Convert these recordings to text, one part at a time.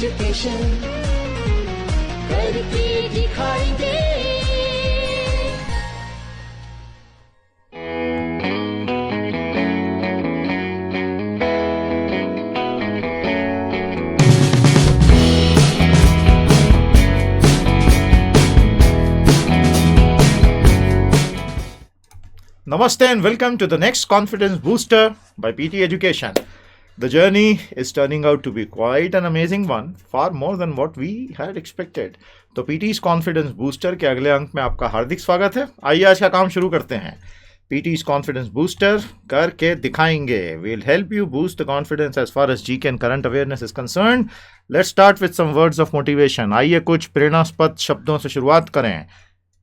Education करके दिखाएंगे। Namaste and welcome to the next Confidence Booster by PT Education. The journey is turning out to be quite an amazing one, far more than what we had expected. तो PT's Confidence Booster के अगले अंक में आपका हार्दिक स्वागत है। आइए आज का काम शुरू करते हैं। PT's Confidence Booster करके दिखाएंगे. We'll help you boost the confidence as far as GK and current awareness is concerned. Let's start with some words of motivation. आइए कुछ प्रेरणास्पद शब्दों से शुरुआत करें.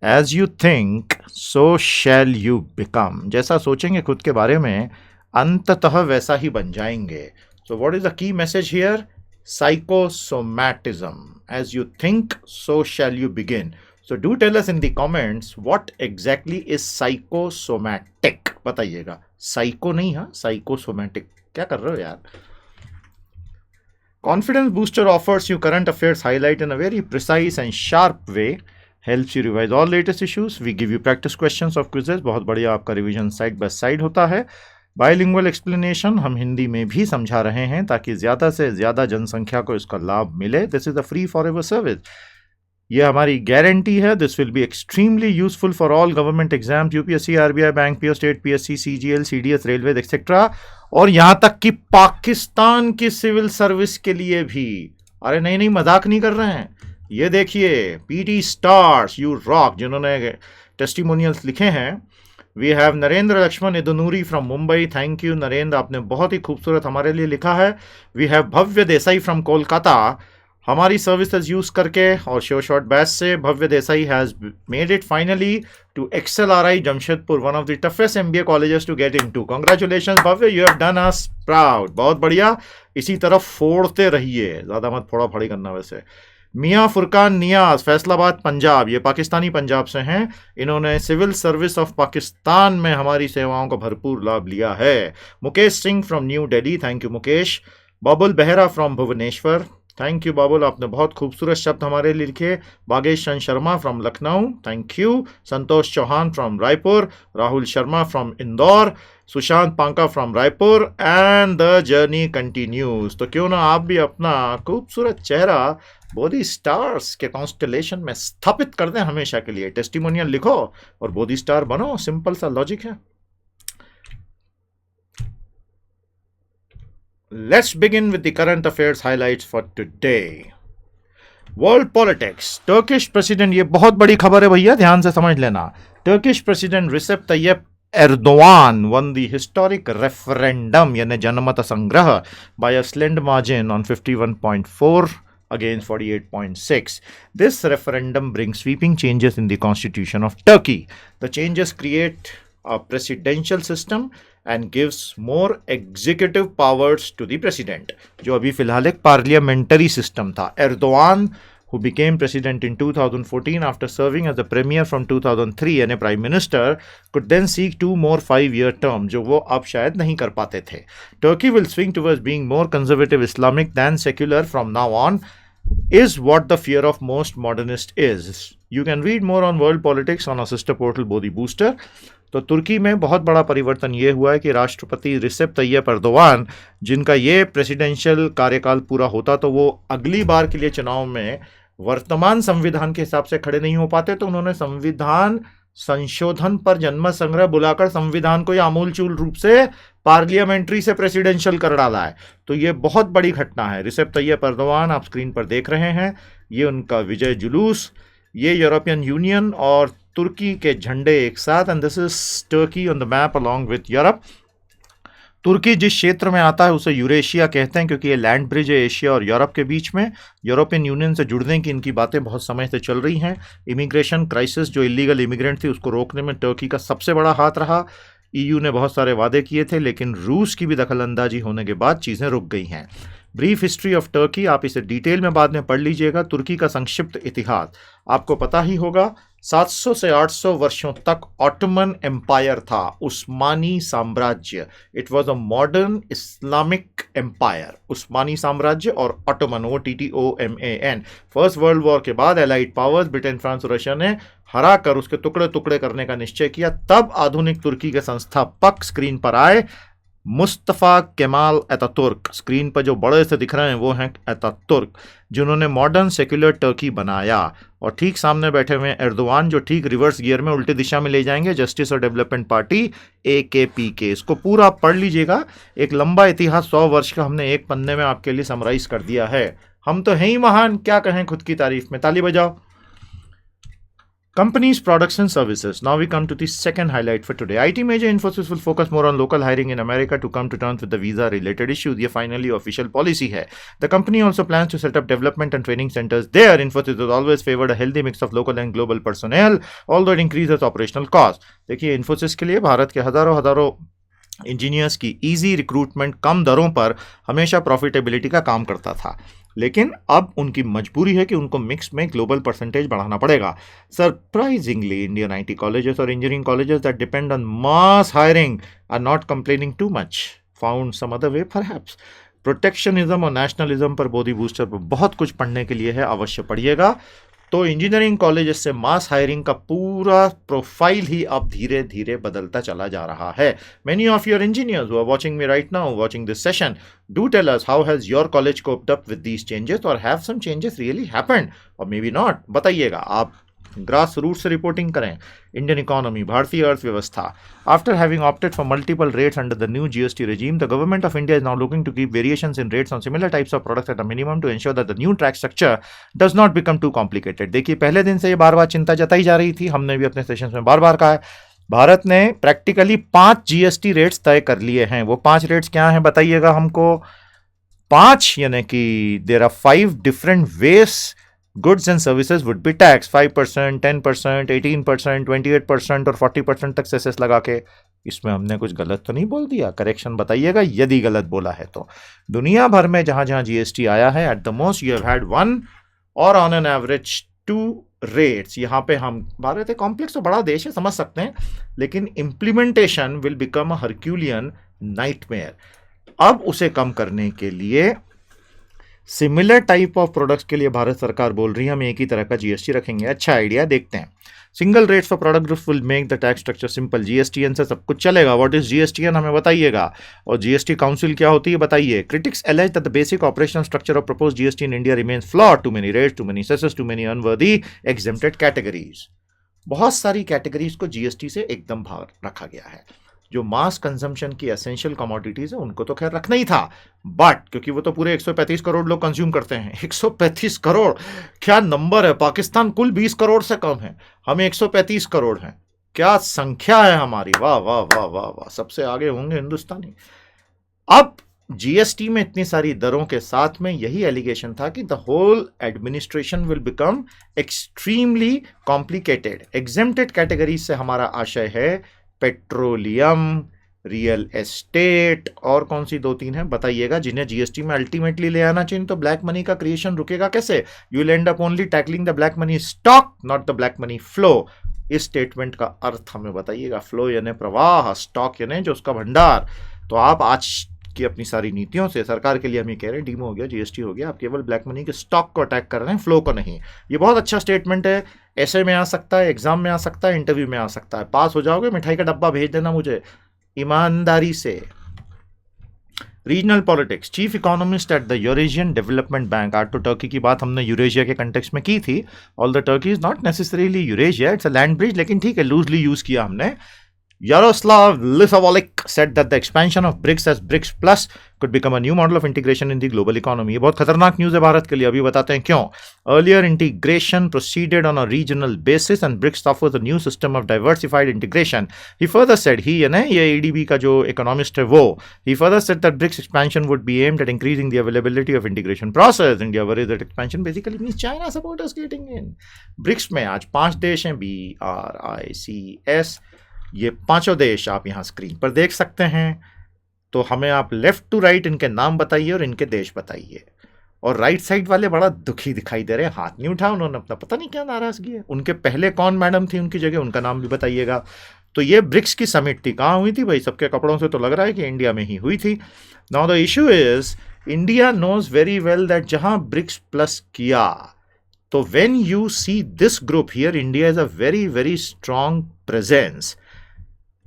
As you think, so shall you become. जैसा सोचेंगे खुद के बारे में, अंततः वैसा ही बन जाएंगे. So what is the key message here? Psychosomatism. As you think, so shall you begin. So do tell us in the comments what exactly is psychosomatic. बताइएगा. Psycho नहीं हाँ, psychosomatic. क्या कर रहे हो यार? Confidence Booster offers you current affairs highlight in a very precise and sharp way. Helps you revise all latest issues. We give you practice questions of quizzes. बहुत बढ़िया आपका रिवीजन साइड बाय साइड होता है. Bilingual explanation हम हिंदी में भी समझा रहे हैं ताकि ज़्यादा से ज़्यादा जनसंख्या को इसका लाभ मिले. This is a free for ever service. ये हमारी गारंटी है. This will be extremely useful for all government exam, UPSC, RBI, bank PO, state PSC, CGL, CDS, railway etcetera, और यहाँ तक कि पाकिस्तान की सिविल सर्विस के लिए भी. अरे नहीं, मजाक नहीं कर रहे हैं. ये देखिए, पीटी स्टार्स यू रॉक जिन्होंने टेस्टिमोनियल्स लिखे हैं. We have Narendra Laxman Idnuri from Mumbai. Thank you Narendra, आपने बहुत ही खूबसूरत हमारे लिए लिखा है. We have Bhavya Desai from Kolkata. हमारी सर्विसेज यूज करके और शो शॉर्ट बैच से Bhavya Desai has made it finally to XLRI Jamshedpur, one of the toughest MBA colleges to get into. Congratulations Bhavya, you have done us proud. बहुत बढ़िया, इसी तरफ फोड़ते रहिए, ज़्यादा मत फोड़ा फोड़ी करना. वैसे मियाँ फुरकान नियाज फैसलाबाद पंजाब, ये पाकिस्तानी पंजाब से हैं. इन्होंने सिविल सर्विस ऑफ पाकिस्तान में हमारी सेवाओं का भरपूर लाभ लिया है. Mukesh Singh from New Delhi, thank you Mukesh. Babul Behera from Bhubaneswar, thank you Babul, आपने बहुत खूबसूरत शब्द हमारे लिए लिखे. Bagesh Sharma from Lucknow, thank you. Santosh Chauhan from Raipur, Rahul Sharma from Indore, Sushant Panka from Raipur, and the journey continues. तो क्यों ना आप भी अपना खूबसूरत चेहरा बोधी स्टार्स के कॉन्स्टलेशन में स्थापित कर दें हमेशा के लिए. टेस्टिमोनियल लिखो और बोधी स्टार बनो. सिंपल सा लॉजिक है. Let's begin with the current affairs highlights for today. World politics. Turkish president, ये बहुत बड़ी खबर है भैया, ध्यान से समझ लेना. Turkish president Recep Tayyip Erdogan won the historic referendum यानी जनमत संग्रह by a slender margin on 51.4 against 48.6. This referendum brings sweeping changes in the constitution of Turkey. The changes create a presidential system and gives more executive powers to the president. जो अभी फिलहाल एक parliamentary system था. Erdogan, who became president in 2014 after serving as the premier from 2003 and a prime minister, could then seek 2 more 5-year terms, जो वो अब शायद नहीं कर पाते थे. Turkey will swing towards being more conservative Islamic than secular from now on, is what the fear of most modernists is. You can read more on world politics on our sister portal Bodhi Booster. तो तुर्की में बहुत बड़ा परिवर्तन ये हुआ है कि राष्ट्रपति रिसेप तैयप एर्दोगान, जिनका ये प्रेसिडेंशियल कार्यकाल पूरा होता तो वो अगली बार के लिए चुनाव में वर्तमान संविधान के हिसाब से खड़े नहीं हो पाते, तो उन्होंने संविधान संशोधन पर जनमत संग्रह बुलाकर संविधान को ये आमूलचूल रूप से पार्लियामेंट्री से प्रेसिडेंशियल कर डाला है. तो ये बहुत बड़ी घटना है. रिसेप तैयप एर्दोगान आप स्क्रीन पर देख रहे हैं, ये उनका विजय जुलूस, ये यूरोपियन यूनियन और तुर्की के झंडे एक साथ, and this is Turkey on the map along with Europe. तुर्की जिस क्षेत्र में आता है उसे यूरेशिया कहते हैं क्योंकि ये लैंड ब्रिज है एशिया और यूरोप के बीच में. यूरोपियन यूनियन से जुड़ने की इनकी बातें बहुत समय से चल रही हैं. इमिग्रेशन क्राइसिस, जो इलीगल इमिग्रेंट थी, उसको रोकने में टर्की का सबसे बड़ा हाथ रहा. EU ने बहुत सारे वादे किए थे, लेकिन रूस की भी दखलंदाजी होने के बाद चीज़ें रुक गई हैं. ब्रीफ हिस्ट्री ऑफ टर्की, आप इसे डिटेल में बाद में पढ़ लीजिएगा. तुर्की का संक्षिप्त इतिहास आपको पता ही होगा. 700 से 800 वर्षों तक ऑटोमन एम्पायर था, उस्मानी साम्राज्य। It was a modern Islamic empire. उस्मानी साम्राज्य और Ottoman, OTTOMAN। First world war के बाद एलाइड पावर्स ब्रिटेन, फ्रांस और रशिया ने हरा कर उसके टुकड़े टुकड़े करने का निश्चय किया। तब आधुनिक तुर्की के संस्थापक स्क्रीन पर आए, मुस्तफ़ा केमाल अतातुर्क। स्क्रीन पर जो बड़े से दिख रहे हैं वो हैं अतातुर्क, जिन्होंने मॉडर्न सेक्युलर टर्की बनाया। और ठीक सामने बैठे हुए एर्दोआन, जो ठीक रिवर्स गियर में उल्टी दिशा में ले जाएंगे जस्टिस और डेवलपमेंट पार्टी, AKP। इसको पूरा पढ़ लीजिएगा। एक लंबा इतिहास 100 वर्ष का हमने एक पन्ने में आपके लिए समराइज कर दिया है। हम तो हैं ही महान, क्या कहें खुद की तारीफ में, ताली बजाओ। Companies, products and services. Now we come to the second highlight for today. IT major Infosys will focus more on local hiring in America to come to terms with the visa-related issues. ये finally official policy है. The company also plans to set up development and training centers there. Infosys has always favored a healthy mix of local and global personnel, although it increases operational cost. देखिए, Infosys के लिए भारत के हजारों engineers की easy recruitment कम दरों पर हमेशा profitability का काम करता था, लेकिन अब उनकी मजबूरी है कि उनको मिक्स में ग्लोबल परसेंटेज बढ़ाना पड़ेगा। सरप्राइजिंगली इंडियन IT कॉलेजेस और engineering colleges that depend on mass hiring are not complaining too much, found some other way perhaps. Protectionism और नेशनलिज्म पर बोधी बूस्टर पर बहुत कुछ पढ़ने के लिए है, अवश्य पढ़िएगा। तो इंजीनियरिंग कॉलेजेस से मास हायरिंग का पूरा प्रोफाइल ही अब धीरे धीरे बदलता चला जा रहा है। Many of your engineers who are watching me right now, watching this session, do tell us how has your college coped up with these changes, or have some changes really happened or maybe not. बताइएगा, आप grass root से reporting करें। Indian economy, भारतीय अर्थव्यवस्था। After having opted for multiple rates under the new GST regime, the government of India is now looking to keep variations in rates on similar types of products at a minimum to ensure that the new tax structure does not become too complicated. देखिए, पहले दिन से ये बार बार चिंता जताई जा रही थी, हमने भी अपने सेशंस में बार बार कहा है। भारत ने प्रैक्टिकली 5 GST रेट्स तय कर लिए हैं। वो 5 रेट्स क्या हैं बताइएगा हमको। 5 यानी कि there are 5 different ways goods and services would be tax, 5%, 10%, 18%, 28% और 40% तक सेसेस लगा के। इसमें हमने कुछ गलत तो नहीं बोल दिया? करेक्शन बताइएगा यदि गलत बोला है तो। दुनिया भर में जहां जहां GST आया है, at the most you have had 1 और ऑन एन एवरेज 2 रेट्स। यहाँ पे हम, भारत एक कॉम्प्लेक्स तो बड़ा देश है, समझ सकते हैं, लेकिन implementation will become a Herculean nightmare. अब उसे कम करने के लिए सिमिलर टाइप ऑफ प्रोडक्ट्स के लिए भारत सरकार बोल रही है हम एक ही तरह का GST रखेंगे। अच्छा आइडिया, देखते हैं। Single rates for product groups will make the tax structure simple. GSTN से सब कुछ चलेगा। व्हाट इज GSTN हमें बताइएगा, और GST काउंसिल क्या होती है बताइए। Critics allege that the basic operational structure of proposed GST in India remains flawed, too many rates, too many cesses, too many unworthy exempted categories. बहुत सारी कैटेगरीज को GST से एकदम बाहर रखा गया है। जो मास कंजम्पशन की एसेंशियल कमोडिटीज है उनको तो खैर रखना ही था, बट क्योंकि वो तो पूरे 135 करोड़ लोग कंज्यूम करते हैं। 135 करोड़ क्या नंबर है? पाकिस्तान कुल 20 करोड़ से कम है, हम 135 करोड़ हैं। क्या संख्या है हमारी, वाह वाह वाह वाह वाह, सबसे आगे होंगे हिंदुस्तानी। अब GST में इतनी सारी दरों के साथ में यही एलिगेशन था कि the whole administration will become extremely complicated. Exempted categories से हमारा आशय है पेट्रोलियम, रियल एस्टेट, और कौन सी 2-3 है बताइएगा, जिन्हें GST में अल्टीमेटली ले आना चाहिए। तो ब्लैक मनी का क्रिएशन रुकेगा कैसे? You will and up only tackling the black money stock, not the black money flow. इस स्टेटमेंट का अर्थ हमें बताइएगा। फ्लो यानी प्रवाह, स्टॉक यानी जो उसका भंडार। तो आप आज की अपनी सारी नीतियों से, सरकार के लिए हम ये कह रहे हैं, डीमो हो गया, GST हो गया, आप केवल ब्लैक मनी के स्टॉक को अटैक कर रहे हैं, फ्लो को नहीं। ये बहुत अच्छा स्टेटमेंट है, ऐसे में आ सकता है, एग्जाम में आ सकता है, इंटरव्यू में आ सकता है। पास हो जाओगे, मिठाई का डब्बा भेज देना मुझे ईमानदारी से। Regional politics, chief economist at the Eurasian development bank. आज तो टर्की की बात हमने यूरेशिया के कंटेक्स्ट में की थी। All the Turkey is not necessarily Eurasia, it's a land bridge, लेकिन ठीक है, लूजली यूज किया हमने। Yaroslav Lisavalik said that the expansion of BRICS as BRICS Plus could become a new model of integration in the global economy. ये बहुत खतरनाक news है भारत के लिए, अभी बताते हैं क्यों। Earlier integration proceeded on a regional basis and BRICS offers a new system of diversified integration. He further said, he यानी ये ADB का जो economist है वो, he further said that BRICS expansion would be aimed at increasing the availability of integration process. India worries that expansion basically means China supporters getting in. BRICS में आज 5 देश हैं, BRICS। ये 5 देश आप यहाँ स्क्रीन पर देख सकते हैं। तो हमें आप लेफ्ट टू राइट इनके नाम बताइए और इनके देश बताइए। और राइट साइड वाले बड़ा दुखी दिखाई दे रहे हैं, हाथ नहीं उठा उन्होंने अपना, पता नहीं क्या नाराजगी है। उनके पहले कौन मैडम थी उनकी जगह, उनका नाम भी बताइएगा। तो ये ब्रिक्स की समिट थी, कहाँ हुई थी भाई? सबके कपड़ों से तो लग रहा है कि इंडिया में ही हुई थी। Now the issue is India knows very well that जहां ब्रिक्स प्लस किया, तो when you see this group here, India is a very very strong presence.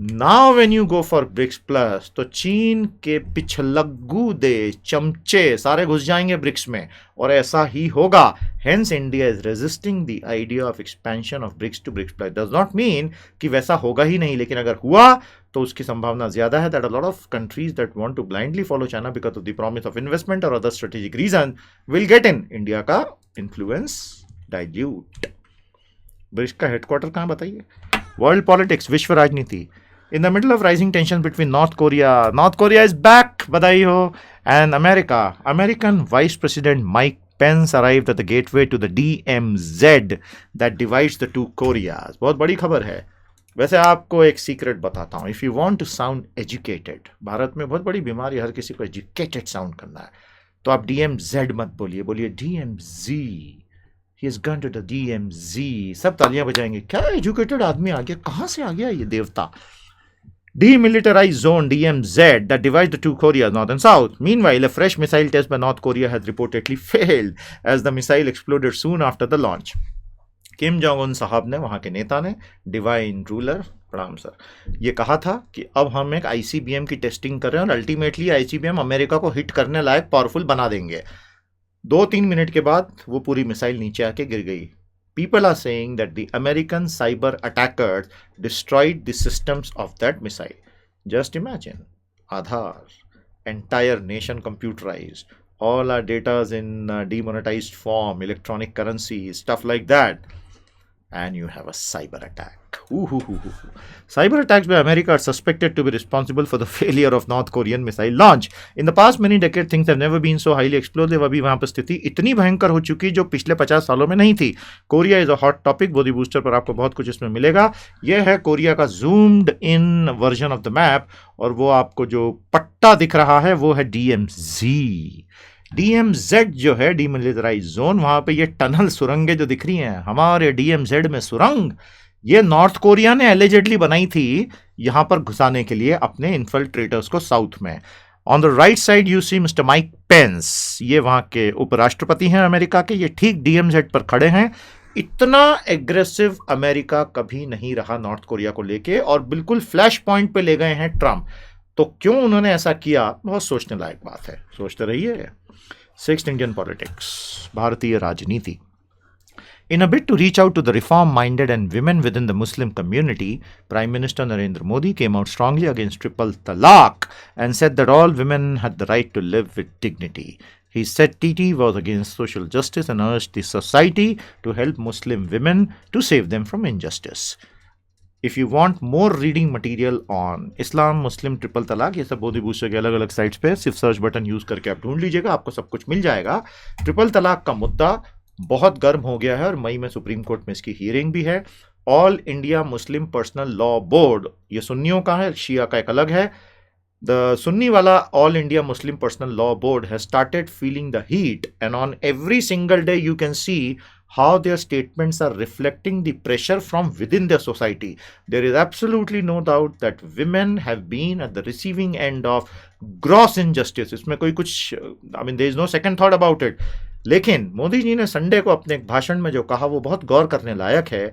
Now when you go for BRICS plus, तो चीन के पिछलग्गू दे चमचे सारे घुस जाएंगे ब्रिक्स में, और ऐसा ही होगा। Hence India is resisting the idea of expansion of BRICS to BRICS plus. Does not mean कि वैसा होगा ही नहीं, लेकिन अगर हुआ तो उसकी संभावना ज्यादा है that a lot of countries that want to blindly follow China because of the promise of investment और other strategic reason will get in India का इन्फ्लुएंस डाइल्यूट। ब्रिक्स का हेडक्वार्टर कहां बताइए? वर्ल्ड पॉलिटिक्स, विश्व राजनीति। In the middle of rising tensions between North Korea is back, बधाई हो, and America. American Vice President Mike Pence arrived at the gateway to the DMZ that divides the two Koreas. बहुत बड़ी खबर है। वैसे आपको एक सीक्रेट बताता हूँ, if you want to sound educated, Bharat में बहुत बड़ी बीमारी, हर किसी को एजुकेटेड साउंड करना है, तो आप DMZ मत बोलिए, बोलिए DMZ। He has gone to the DMZ। सब तालियां बजाएंगे, क्या एजुकेटेड आदमी आ गया, कहाँ से आ गया ये देवता। Demilitarized zone DMZ that divides the two Koreas, North and South. Meanwhile, a fresh missile test by North Korea has reportedly failed as the missile exploded soon after the launch. Kim Jong Un साहब ने, वहां के नेता ने, divine ruler, प्रणाम sir, ये कहा था कि अब हम एक ICBM की टेस्टिंग कर रहे हैं और अल्टीमेटली ICBM अमेरिका को हिट करने लायक पावरफुल बना देंगे। 2-3 मिनट के बाद वो पूरी मिसाइल नीचे आके गिर गई। People are saying that the American cyber attackers destroyed the systems of that missile. Just imagine, Aadhaar, entire nation computerized, all our data is in demonetized form, electronic currency, stuff like that, and you have a cyber attack. Cyber attacks by America are suspected to be responsible for the failure of North Korean missile launch. In the past many decades, things have never been so highly explosive. अभी वहाँ पर स्थिति इतनी भयंकर हो चुकी जो पिछले 50 सालों में नहीं थी। Korea is a hot topic, Bodhi booster पर आपको बहुत कुछ इसमें मिलेगा। यह है कोरिया का zoomed in version of the map, और वो आपको जो पट्टा दिख रहा है वो है DMZ। DMZ जो है डीमिलिटराइज जोन, वहां पे ये टनल सुरंगे जो दिख रही हैं, हमारे DMZ में सुरंग, ये नॉर्थ कोरिया ने एलिजेडली बनाई थी यहां पर घुसाने के लिए अपने इन्फिल्ट्रेटर्स को साउथ में। On the right side you see Mr Mike Pence, ये वहां के उपराष्ट्रपति हैं अमेरिका के, ये ठीक DMZ पर खड़े हैं। इतना एग्रेसिव अमेरिका कभी नहीं रहा नॉर्थ कोरिया को लेके, और बिल्कुल फ्लैश पॉइंट पे ले गए हैं ट्रंप। तो क्यों उन्होंने ऐसा किया, बहुत सोचने लायक बात है, सोचते रहिए। सिक्स्थ इंडियन पॉलिटिक्स, भारतीय राजनीति। In a bid to reach out to the reform-minded and women within the Muslim community, Prime Minister Narendra Modi came out strongly against triple talaq and said that all women had the right to live with dignity. He said TT was against social justice and urged the society to help Muslim women to save them from injustice. If you want more reading material on Islam, Muslim, triple talaq, ये सब बोधी भूषण के अलग अलग sites पे सिर्फ search button use करके आप ढूंढ लीजिएगा, आपको सब कुछ मिल जाएगा। ट्रिपल तलाक का मुद्दा बहुत गर्म हो गया है और मई में सुप्रीम कोर्ट में इसकी हियरिंग भी है। All India Muslim personal law board, ये सुन्नियों का है, शिया का एक अलग है। The Sunni wala All India Muslim Personal Law Board has started feeling the heat, and on every single day you can see how their statements are reflecting the pressure from within their society. There is absolutely no doubt that women have been at the receiving end of gross injustice. इसमें कोई कुछ, I mean, there is no second thought about it. लेकिन मोदी जी ने Sunday को अपने एक भाषण में जो कहा वो बहुत गौर करने लायक है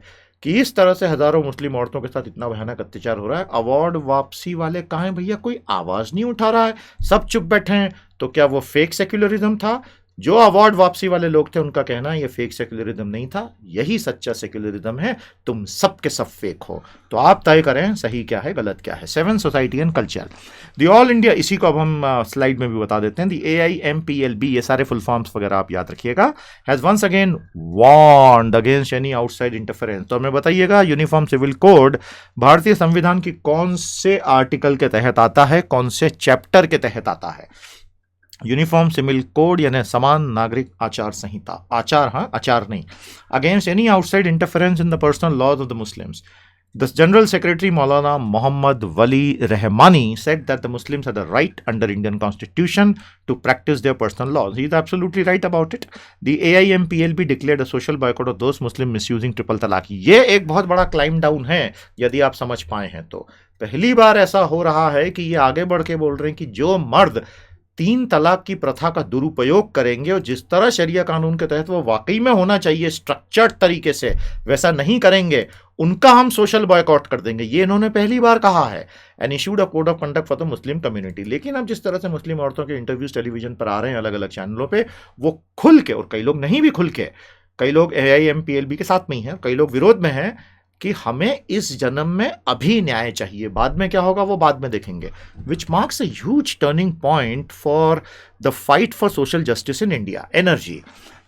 कि इस तरह से हजारों मुस्लिम औरतों के साथ इतना भयानक अत्याचार हो रहा है। अवार्ड वापसी वाले कहाँ हैं भैया? कोई आवाज नहीं उठा रहा है, सब चुप बैठे हैं। तो क्या वो फेक सेक्युलरिज्म था? जो अवार्ड वापसी वाले लोग थे उनका कहना है ये फेक सेक्युलरिज्म नहीं था, यही सच्चा सेक्युलरिज्म है, तुम सब के सब फेक हो। तो आप तय करें सही क्या है गलत क्या है। Seven society and culture, the all India, इसी को अब हम स्लाइड में भी बता देते हैं। द AIMPLB, ये सारे फुल फॉर्म्स वगैरह आप याद रखिएगा, has once again warned against any outside interference. तो हमें बताइएगा यूनिफॉर्म सिविल कोड भारतीय संविधान की कौन से आर्टिकल के तहत आता है, कौन से चैप्टर के तहत आता है? यूनिफॉर्म सिविल कोड यानी समान नागरिक आचार संहिता, आचार, हाँ आचार नहीं। Against any outside interference in the personal laws of the Muslims, The General Secretary Maulana Muhammad Wali Rahmani said that the Muslims have the right under Indian Constitution to practice their personal laws. He is absolutely right about it. The AIMPLB declared a social boycott of those Muslims misusing triple talaq. ये एक बहुत बड़ा climb down है यदि आप समझ पाए हैं तो। पहली बार ऐसा हो रहा है कि ये आगे बढ़ के बोल रहे हैं कि जो मर्द 3 तलाक की प्रथा का दुरुपयोग करेंगे और जिस तरह शरिया कानून के तहत वो वाकई में होना चाहिए स्ट्रक्चर्ड तरीके से वैसा नहीं करेंगे, उनका हम सोशल बॉयकॉट कर देंगे। ये इन्होंने पहली बार कहा है। And issued a code of conduct for the Muslim community. लेकिन अब जिस तरह से मुस्लिम औरतों के इंटरव्यूज टेलीविजन पर आ रहे हैं अलग अलग चैनलों पे, वो खुल के, और कई लोग नहीं भी खुल के, कई लोग AIMPLB के साथ में ही हैं, कई लोग विरोध में हैं कि हमें इस जन्म में अभी न्याय चाहिए, बाद में क्या होगा वो बाद में देखेंगे। Which marks a huge turning point for the fight for social justice in India. Energy.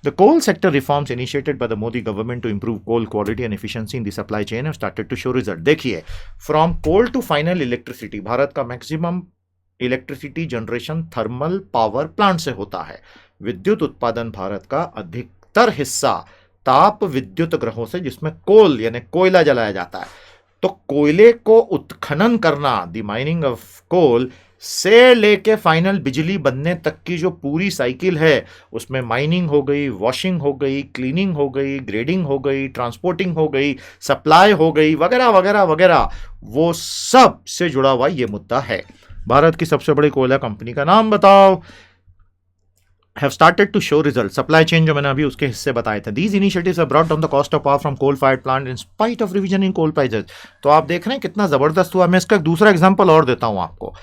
The coal sector reforms initiated by the Modi government to improve coal quality and efficiency in the supply chain have started to show result. देखिए, from coal to final electricity, Bharat का maximum electricity generation thermal power plant से होता है। विद्युत उत्पादन भारत का अधिकतर हिस्सा ताप विद्युत ग्रहों से, जिसमें कोल यानी कोयला जलाया जाता है। तो कोयले को उत्खनन करना, द माइनिंग ऑफ कोल, से लेके फाइनल बिजली बनने तक की जो पूरी साइकिल है, उसमें माइनिंग हो गई, वॉशिंग हो गई, क्लीनिंग हो गई, ग्रेडिंग हो गई, ट्रांसपोर्टिंग हो गई, सप्लाई हो गई, वगैरह वगैरह वगैरह, वो सब से जुड़ा हुआ ये मुद्दा है। भारत की सबसे बड़ी कोयला कंपनी का नाम बताओ। have started to show results. Supply chain जो मैंने अभी उसके हिस्से बताए थे. These initiatives have brought down the cost of power from coal-fired plant in spite of revision in coal prices. तो आप देख रहे हैं कितना जबरदस्त हुआ. मैं इसका दूसरा एग्जांपल और देता हूं आपको.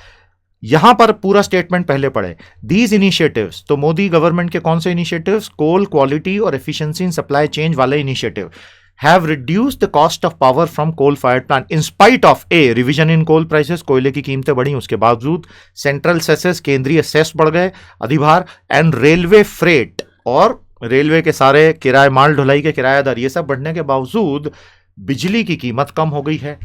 यहां पर पूरा स्टेटमेंट पहले पढ़े. दीज इनिशिएटिव्स, तो मोदी गवर्नमेंट के कौन से इनिशिएटिव्स? कोल क्वालिटी और एफिशिएंसी इन सप्लाई चेन वाले initiative have reduced the cost of power from coal-fired plant in spite of a revision in coal prices, कोयले की कीमतें बढ़ी उसके बावजूद, सेंट्रल सेसेस, केंद्रीय सेस बढ़ गए, अधिभार, एंड रेलवे फ्रेट, और रेलवे के सारे किराए, माल ढुलाई के किराएदार, ये सब बढ़ने के बावजूद बिजली की कीमत कम हो गई है.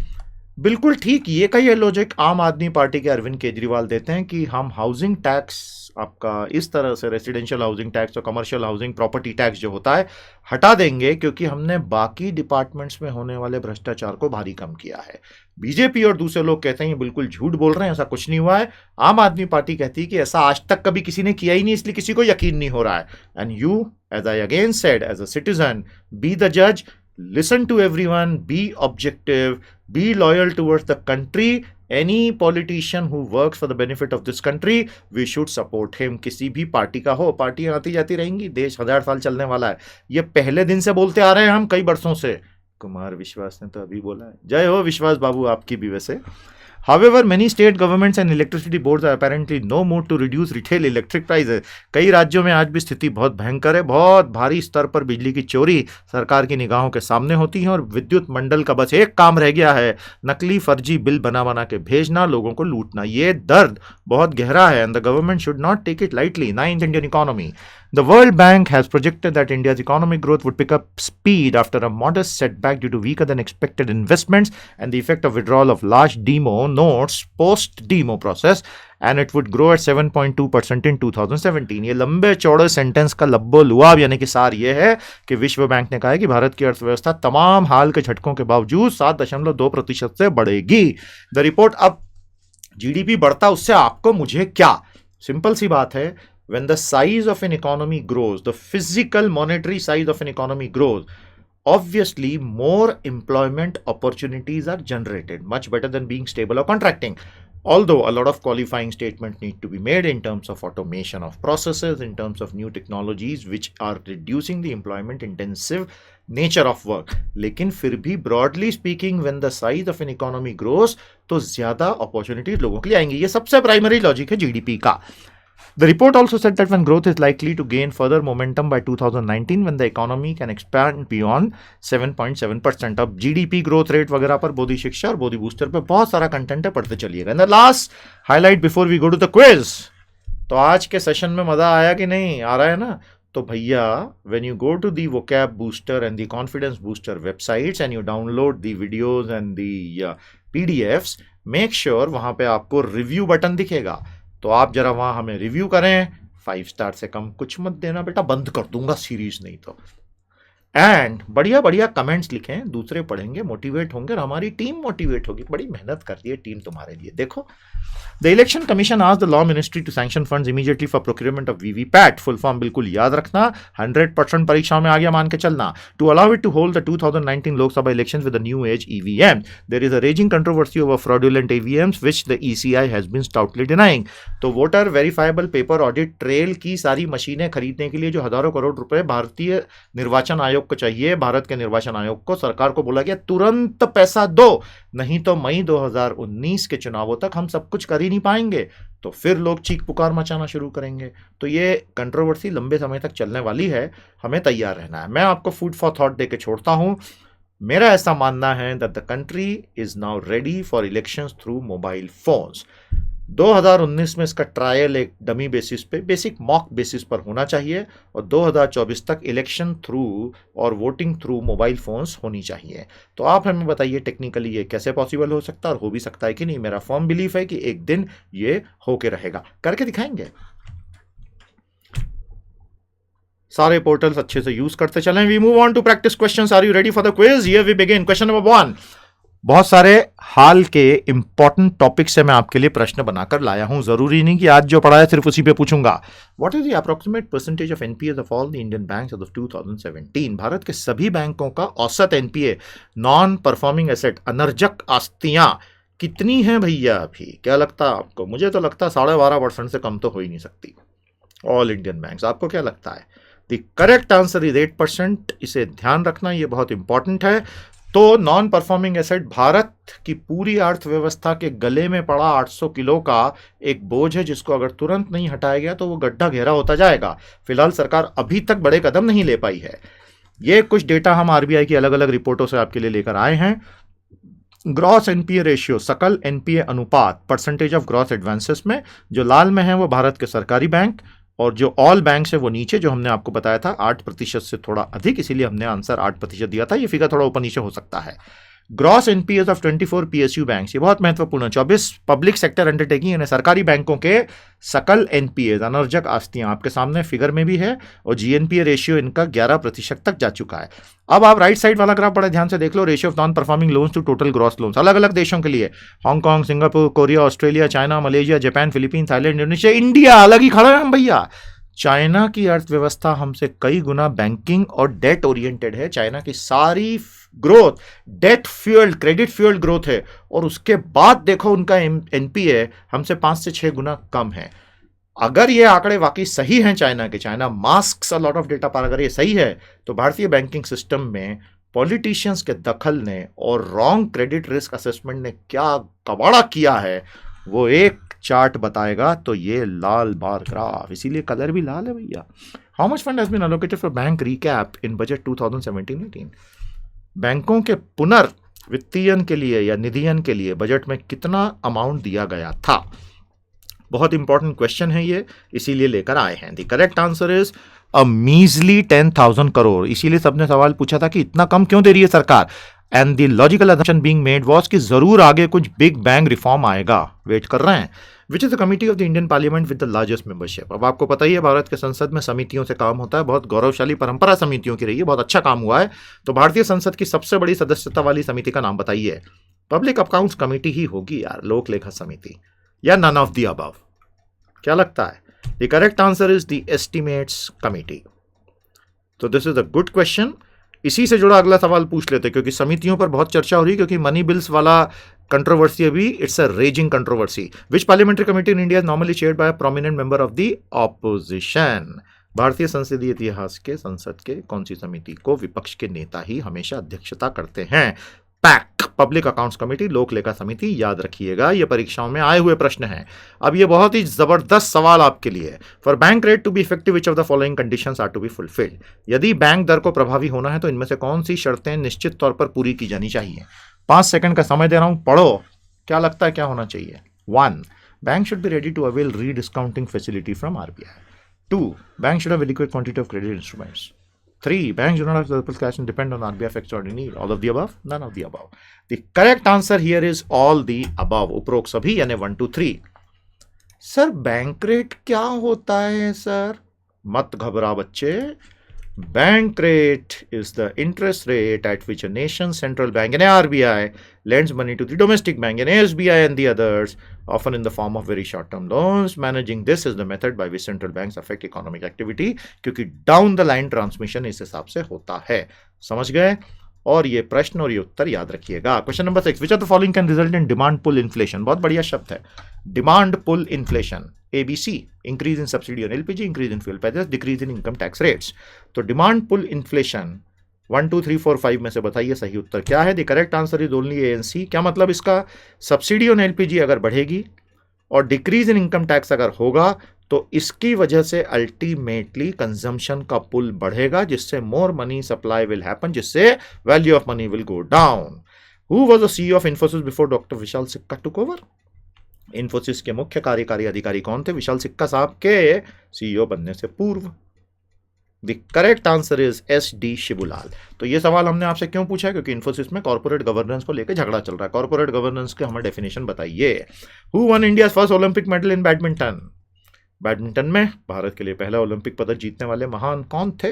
बिल्कुल ठीक. ये का ये लॉजिक आम आदमी पार्टी के अरविंद केजरीवाल देते हैं कि हम हाउसिंग टैक्स आपका इस तरह से रेसिडेंशियल हाउसिंग टैक्स और कमर्शियल हाउसिंग प्रॉपर्टी टैक्स जो होता है हटा देंगे, क्योंकि हमने बाकी डिपार्टमेंट्स में होने वाले भ्रष्टाचार को भारी कम किया है. बीजेपी और दूसरे लोग कहते हैं ये बिल्कुल झूठ बोल रहे हैं, ऐसा कुछ नहीं हुआ है. आम आदमी पार्टी कहती है कि ऐसा आज तक कभी किसी ने किया ही नहीं, इसलिए किसी को यकीन नहीं हो रहा है. And you, as I again said, as a citizen, be the जज, listen to everyone, be objective, be loyal towards the country. Any politician who works for the benefit of this country, we should support him. किसी भी party का हो, पार्टियां आती जाती रहेंगी, देश 1000 साल चलने वाला है. ये पहले दिन से बोलते आ रहे हैं हम कई बरसों से. कुमार विश्वास ने तो अभी बोला है. जय हो विश्वास बाबू आपकी भी. वैसे However, many state governments and electricity boards are apparently no mood to reduce retail electric prices. कई राज्यों में आज भी स्थिति बहुत भयंकर है. बहुत भारी स्तर पर बिजली की चोरी सरकार की निगाहों के सामने होती है, और विद्युत मंडल का बस एक काम रह गया है, नकली फर्जी बिल बना बना के भेजना, लोगों को लूटना. ये दर्द बहुत गहरा है, and the government should not take it lightly. Ninth Indian economy. The World Bank has projected that India's economic growth would pick up speed after a modest setback due to weaker than expected investments and the effect of withdrawal of large demo notes post-demo process, and it would grow at 7.2% in 2017. ये लंबे चौड़े sentence का लब्बो लुआब यानी कि सार ये है कि विश्व बैंक ने कहा है कि भारत की अर्थव्यवस्था तमाम हाल के झटकों के बावजूद 7.2% से बढ़ेगी. The report. अब जीडीपी बढ़ता उससे आपको मुझे क्या? सिंपल सी बात है. When the size of an economy grows, the physical monetary size of an economy grows, obviously more employment opportunities are generated, much better than being stable or contracting. Although a lot of qualifying statements need to be made in terms of automation of processes, in terms of new technologies which are reducing the employment intensive nature of work. लेकिन फिर भी broadly speaking, when the size of an economy grows, तो ज़्यादा opportunities लोगों के लिए आएंगी. ये सबसे primary logic है GDP का. The report also said that when growth is likely to gain further momentum by 2019, when the economy can expand beyond 7.7%. अब GDP growth rate वगैरह पर बोधी शिक्षा और बोधी बूस्टर पे बहुत सारा कंटेंट है, पढ़ते चलिएगा. And the last highlight before we go to the quiz. तो आज के सेशन में मजा आया कि नहीं? आ रहा है ना? तो भैया, when you go to the vocab booster and the confidence booster websites and you download the videos and the PDFs, make sure वहाँ पे आपको रिव्यू बटन दिखेगा. तो आप जरा वहाँ हमें रिव्यू करें. 5 स्टार से कम कुछ मत देना बेटा, बंद कर दूंगा सीरीज नहीं तो. एंड बढ़िया बढ़िया कमेंट्स लिखें, दूसरे पढ़ेंगे, मोटिवेट होंगे और हमारी टीम मोटिवेट होगी। बड़ी मेहनत कर रही है टीम तुम्हारे लिए। देखो, the election commission asked the law ministry to sanction funds immediately for procurement of VVPAT. Full form बिल्कुल याद रखना, 100% परीक्षाओं में आ गया मान के चलना। To allow it to hold the 2019 Lok Sabha elections with the new age EVM, there is a raging controversy over fraudulent EVMs which the ECI has been stoutly denying. तो voter verifiable paper audit trail की सारी मशीनें खरीदने के लिए जो हजारों करोड़ रुपए भारतीय निर्वाचन आयोग को चाहिए, भारत के निर्वाचन आयोग को, सरकार को बोला गया तुरंत पैसा दो, नहीं तो मई 2019 के चुनावों तक हम सब कुछ कर ही नहीं पाएंगे। तो फिर लोग चीख पुकार मचाना शुरू करेंगे। तो ये कंट्रोवर्सी लंबे समय तक चलने वाली है, हमें तैयार रहना है। मैं आपको फूड फॉर थॉट देके छोड़ता हूं। मेरा ऐसा मानना है that the country is now ready for elections through mobile phones. 2019 में इसका ट्रायल एक डमी बेसिस पे, बेसिक मॉक बेसिस पर होना चाहिए और 2024 तक इलेक्शन थ्रू और वोटिंग थ्रू मोबाइल फोन्स होनी चाहिए। तो आप हमें बताइए टेक्निकली ये कैसे पॉसिबल हो सकता है और हो भी सकता है कि नहीं। मेरा फर्म बिलीफ है कि एक दिन ये होके रहेगा, करके दिखाएंगे। सारे पोर्टल्स अच्छे से यूज करते चलें। We move on to practice questions. Are you ready for the quiz? Here we begin. Question number 1। बहुत सारे हाल के इंपॉर्टेंट टॉपिक से मैं आपके लिए प्रश्न बनाकर लाया हूं। जरूरी नहीं कि आज जो पढ़ा है सिर्फ उसी पे पूछूंगा। What is the approximate percentage of NPA of all the Indian banks of 2017? Bharat के सभी बैंकों का औसत एनपीए, नॉन परफॉर्मिंग एसेट, अनर्जक आस्तियां कितनी है भैया? अभी क्या लगता है आपको? मुझे तो लगता है 12.5% से कम तो हो ही नहीं सकती ऑल इंडियन बैंक्स। आपको क्या लगता है? The correct answer is 8%। इसे ध्यान रखना, यह बहुत इंपॉर्टेंट है। तो नॉन परफॉर्मिंग एसेट भारत की पूरी अर्थव्यवस्था के गले में पड़ा 800 किलो का एक बोझ है, जिसको अगर तुरंत नहीं हटाया गया तो वो गड्ढा गहरा होता जाएगा। फिलहाल सरकार अभी तक बड़े कदम नहीं ले पाई है। ये कुछ डेटा हम आरबीआई की अलग अलग रिपोर्टों से आपके लिए लेकर आए हैं। ग्रॉस एनपीए रेशियो, सकल एनपीए अनुपात, परसेंटेज ऑफ ग्रॉस एडवांसेस में जो लाल में है वो भारत के सरकारी बैंक, और जो ऑल बैंक है वो नीचे, जो हमने आपको बताया था 8% से थोड़ा अधिक, इसीलिए हमने आंसर 8% दिया था। ये फिगर थोड़ा ऊपर नीचे हो सकता है। Gross NPS of 24 PSU banks, ये बहुत महत्वपूर्ण है। 24 पब्लिक सेक्टर अंडरटेकिंग यानी सरकारी बैंकों के सकल एनपीए, अनर्जक आस्तियां, आपके सामने फिगर में भी है, और जीएनपीए रेशियो इनका 11% तक जा चुका है। अब आप राइट साइड वाला ग्राफ बड़े ध्यान से देख लो। Ratio of non performing loans to total gross loans, अलग अलग देशों के लिए, Hong Kong, Singapore, Korea, Australia, China, Malaysia, Japan, Philippine, Thailand, Indonesia, India अलग ही खड़ा है हम भैया। चाइना की अर्थव्यवस्था हमसे कई गुना बैंकिंग और डेट ओरिएंटेड है। चाइना की सारी growth debt fuelled, credit fuelled growth है, और उसके बाद देखो उनका एनपीए हमसे 5 से 6 गुना कम है। अगर ये आंकड़े वाकई सही हैं चाइना के, China masks a lot of data, पर अगर ये सही है तो भारतीय बैंकिंग सिस्टम में पॉलिटिशियंस के दखल ने और रॉन्ग क्रेडिट रिस्क असेसमेंट ने क्या कबाड़ा किया है वो एक चार्ट बताएगा। तो ये लाल बार ग्राफ, इसीलिए कलर भी लाल है भैया। How much fund has been allocated for bank recap in budget 2017-18? बैंकों के पुनर्वित्तीयन के लिए या निधियन के लिए बजट में कितना अमाउंट दिया गया था? बहुत इंपॉर्टेंट क्वेश्चन है ये, इसीलिए लेकर आए हैं। The correct answer is a मीजली 10,000 crore. इसीलिए सबने सवाल पूछा था कि इतना कम क्यों दे रही है सरकार। And the logical assumption being made was कि जरूर आगे कुछ बिग बैंग रिफॉर्म आएगा, वेट कर रहे हैं। Which is the committee of the Indian parliament with the largest membership? अब आपको पता ही है भारत के संसद में समितियों से काम होता है, बहुत गौरवशाली परंपरा समितियों की रही है, बहुत अच्छा काम हुआ है। तो भारतीय संसद की सबसे बड़ी सदस्यता वाली समिति का नाम बताइए। पब्लिक अकाउंट्स कमेटी ही होगी यार, लोक लेखा समिति, या नन ऑफ द अबव? क्या लगता है? The correct answer is the estimates committee. तो this is a good question. इसी से जुड़ा अगला सवाल पूछ लेते, क्योंकि समितियों पर बहुत चर्चा हो रही है, क्योंकि मनी बिल्स वाला कंट्रोवर्सी अभी it's a raging controversy. Which parliamentary committee in India is normally chaired by a prominent member of the opposition? भारतीय संसदीय इतिहास के संसद के कौन सी समिति को विपक्ष के नेता ही हमेशा अध्यक्षता करते हैं? पैक, पब्लिक अकाउंट्स कमेटी, लोक लेखा समिति। याद रखिएगा, ये परीक्षाओं में आए हुए प्रश्न हैं। अब ये बहुत ही जबरदस्त सवाल आपके लिए। For bank rate to be effective which of the following conditions are to be fulfilled? यदि बैंक दर को प्रभावी होना है तो इनमें से कौन सी शर्तें निश्चित तौर पर पूरी की जानी चाहिए? 5 सेकंड का समय दे रहा हूं, पढ़ो। क्या लगता है क्या होना चाहिए? 1. Bank should be ready to avail rediscounting facility from RBI. 2. Bank should have adequate quantity of credit instruments. 3. Banks do not have surplus cash and depend on RBI for extraordinary need. All of the above? None of the above. The correct answer here is all the above. उपरोक्त सभी यानी 1, 2, 3. Sir bank rate क्या होता है sir? मत घबरा बच्चे, Bank rate is the interest rate at which a nation's central bank and RBI lends money to the domestic bank and SBI and the others, often in the form of very short-term loans. Managing this is the method by which central banks affect economic activity, क्योंकि down the line transmission इस हिसाब से होता है. समझ गए? और ये प्रश्न और ये उत्तर याद रखिएगा. Question number 6, which of the following can result in demand pull inflation. बहुत बढ़िया शब्द है, demand pull inflation. ABC, increase in subsidy on LPG, increase in fuel prices, decrease in income tax rates. तो डिमांड पुल इन्फ्लेशन 1 2 3 4 5 में से बताइए सही उत्तर क्या है. The correct answer is only A and C. क्या मतलब इसका? सब्सिडी ऑन LPG अगर बढ़ेगी और डिक्रीज इन इनकम टैक्स अगर होगा तो इसकी वजह से अल्टीमेटली कंजम्पशन का पुल बढ़ेगा, जिससे more money supply will happen, जिससे value of money will go down. Who was the CEO of Infosys before doctor Vishal Sikka took over. Infosys के मुख्य कार्यकारी अधिकारी कौन थे विशाल सिक्का साहब के CEO बनने से पूर्व? The correct answer is SD Shibulal. तो ये सवाल हमने आपसे क्यों पूछा है? क्योंकि इन्फोसिस में कॉर्पोरेट गवर्नेंस को लेकर झगड़ा चल रहा है. कॉर्पोरेट गवर्नेंस के हमें डेफिनेशन बताइए. Who one India first Olympic medal in badminton. Badminton में भारत के लिए पहला ओलंपिक पदक जीतने वाले महान कौन थे?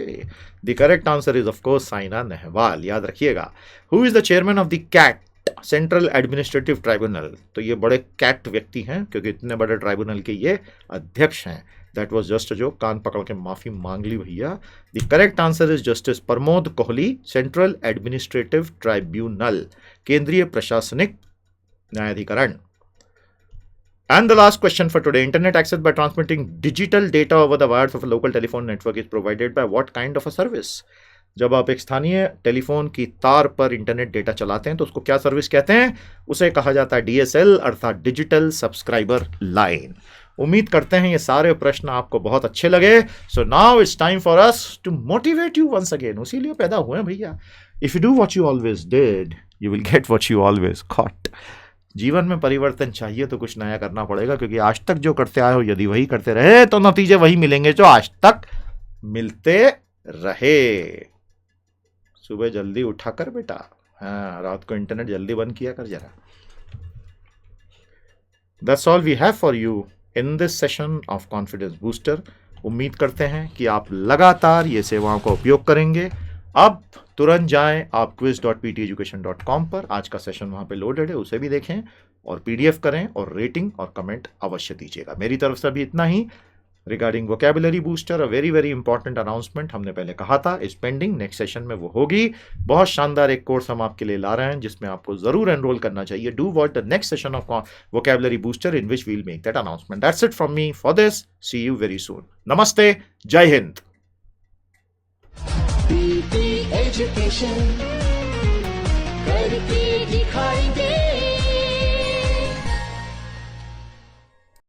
The correct answer is of course Saina Nehwal. याद रखिएगा. Who is the chairman of the CAT central administrative tribunal. तो ये बड़े कैट व्यक्ति हैं क्योंकि इतने बड़े ट्राइब्यूनल के ये अध्यक्ष हैं. दैट वाज जस्ट जो कान पकड़ के माफी मांग ली भैया. The correct answer is justice Pramod Kohli, central administrative tribunal, केंद्रीय प्रशासनिक न्यायाधिकरण. And the last question for today, internet access by transmitting digital data over the wires of a local telephone network is provided by what kind of a service? जब आप एक स्थानीय telephone की तार पर इंटरनेट डेटा चलाते हैं तो उसको क्या सर्विस कहते हैं? उसे कहा जाता है DSL अर्थात डिजिटल सब्सक्राइबर लाइन. उम्मीद करते हैं ये सारे प्रश्न आपको बहुत अच्छे लगे. So now it's time for us to motivate you once again. उसी लिए पैदा हुए हैं भैया. If you do what you always did you will get what you always got. जीवन में परिवर्तन चाहिए तो कुछ नया करना पड़ेगा, क्योंकि आज तक जो करते आए हो यदि वही करते रहे तो नतीजे वही मिलेंगे जो आज तक मिलते रहे. सुबह जल्दी उठा कर बेटा. हाँ, रात को इंटरनेट जल्दी बंद किया कर जरा. That's all we have for you in this session of confidence booster. उम्मीद करते हैं कि आप लगातार ये सेवाओं का उपयोग करेंगे. अब तुरंत जाएं आप quiz.pteducation.com पर. आज का सेशन वहां पे लोडेड है, उसे भी देखें और PDF करें और रेटिंग और कमेंट अवश्य दीजिएगा. मेरी तरफ से भी इतना ही. Regarding vocabulary booster, a very very important announcement हमने पहले कहा था, इस पेंडिंग. नेक्स्ट सेशन में वो होगी. बहुत शानदार एक कोर्स हम आपके लिए ला रहे हैं जिसमें आपको जरूर एनरोल करना चाहिए. Do watch the next session of vocabulary booster in which we'll make that announcement. That's it from me for this. See you very soon. नमस्ते. जय हिंद. एजुकेशन करके दिखाएंगे.